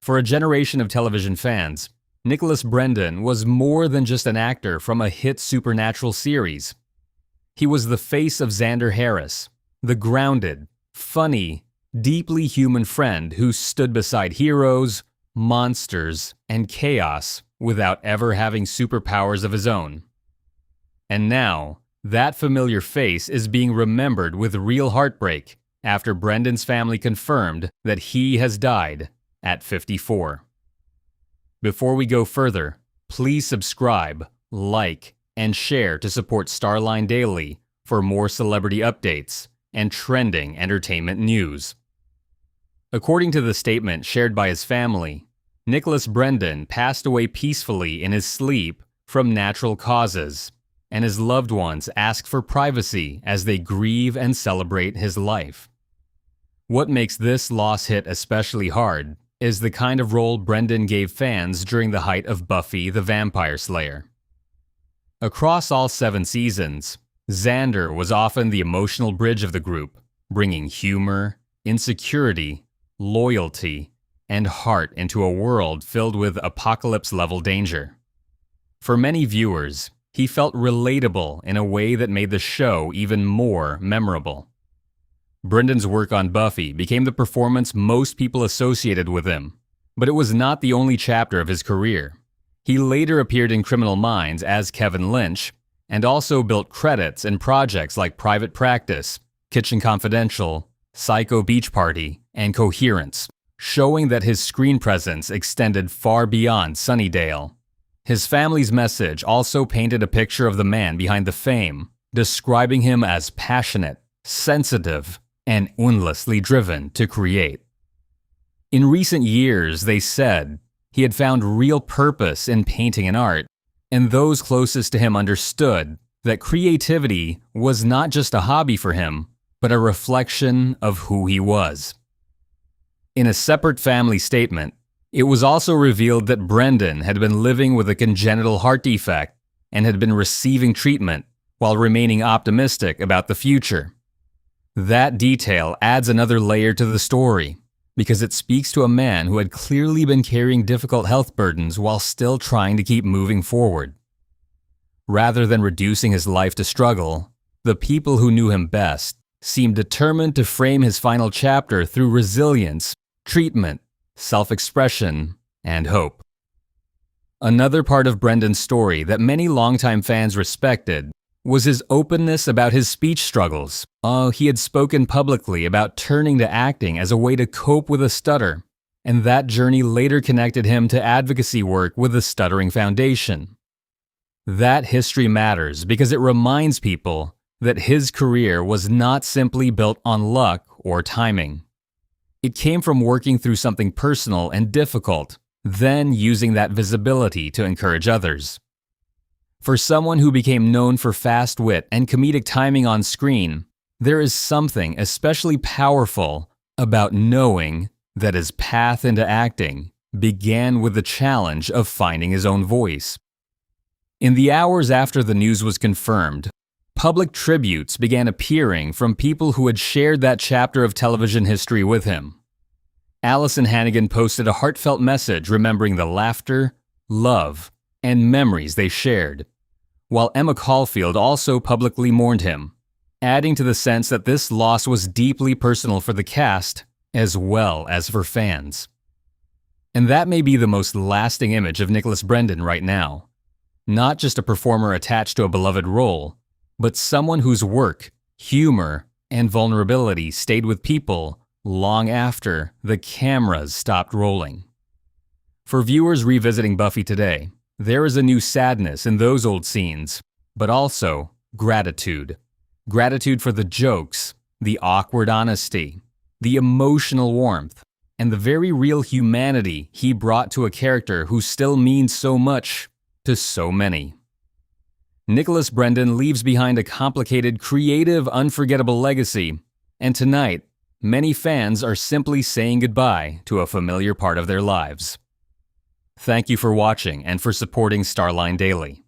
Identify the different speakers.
Speaker 1: For a generation of television fans, Nicholas Brendon was more than just an actor from a hit supernatural series. He was the face of Xander Harris, the grounded, funny, deeply human friend who stood beside heroes, monsters, and chaos without ever having superpowers of his own. And now, that familiar face is being remembered with real heartbreak after Brendon's family confirmed that he has died at 54. Before we go further, please subscribe, like, and share to support Starline Daily for more celebrity updates and trending entertainment news. According to the statement shared by his family, Nicholas Brendon passed away peacefully in his sleep from natural causes, and his loved ones ask for privacy as they grieve and celebrate his life. What makes this loss hit especially hard is the kind of role Brendon gave fans during the height of Buffy the Vampire Slayer. Across all 7 seasons, Xander was often the emotional bridge of the group, bringing humor, insecurity, loyalty, and heart into a world filled with apocalypse-level danger. For many viewers, he felt relatable in a way that made the show even more memorable. Brendon's work on Buffy became the performance most people associated with him, but it was not the only chapter of his career. He later appeared in Criminal Minds as Kevin Lynch, and also built credits in projects like Private Practice, Kitchen Confidential, Psycho Beach Party, and Coherence, showing that his screen presence extended far beyond Sunnydale. His family's message also painted a picture of the man behind the fame, describing him as passionate, sensitive, and endlessly driven to create. In recent years, they said, he had found real purpose in painting and art, and those closest to him understood that creativity was not just a hobby for him, but a reflection of who he was. In a separate family statement, it was also revealed that Brendon had been living with a congenital heart defect and had been receiving treatment while remaining optimistic about the future. That detail adds another layer to the story, because it speaks to a man who had clearly been carrying difficult health burdens while still trying to keep moving forward. Rather than reducing his life to struggle, the people who knew him best seemed determined to frame his final chapter through resilience, treatment, self-expression, and hope. Another part of Brendon's story that many longtime fans respected was his openness about his speech struggles. He had spoken publicly about turning to acting as a way to cope with a stutter, and that journey later connected him to advocacy work with the Stuttering Foundation. That history matters because it reminds people that his career was not simply built on luck or timing. It came from working through something personal and difficult, then using that visibility to encourage others. For someone who became known for fast wit and comedic timing on screen, there is something especially powerful about knowing that his path into acting began with the challenge of finding his own voice. In the hours after the news was confirmed, public tributes began appearing from people who had shared that chapter of television history with him. Allison Hannigan posted a heartfelt message remembering the laughter, love, and memories they shared, while Emma Caulfield also publicly mourned him, adding to the sense that this loss was deeply personal for the cast as well as for fans. And that may be the most lasting image of Nicholas Brendon right now. Not just a performer attached to a beloved role, but someone whose work, humor, and vulnerability stayed with people long after the cameras stopped rolling. For viewers revisiting Buffy today, there is a new sadness in those old scenes, but also gratitude. Gratitude for the jokes, the awkward honesty, the emotional warmth, and the very real humanity he brought to a character who still means so much to so many. Nicholas Brendon leaves behind a complicated, creative, unforgettable legacy, and tonight, many fans are simply saying goodbye to a familiar part of their lives. Thank you for watching and for supporting Starline Daily.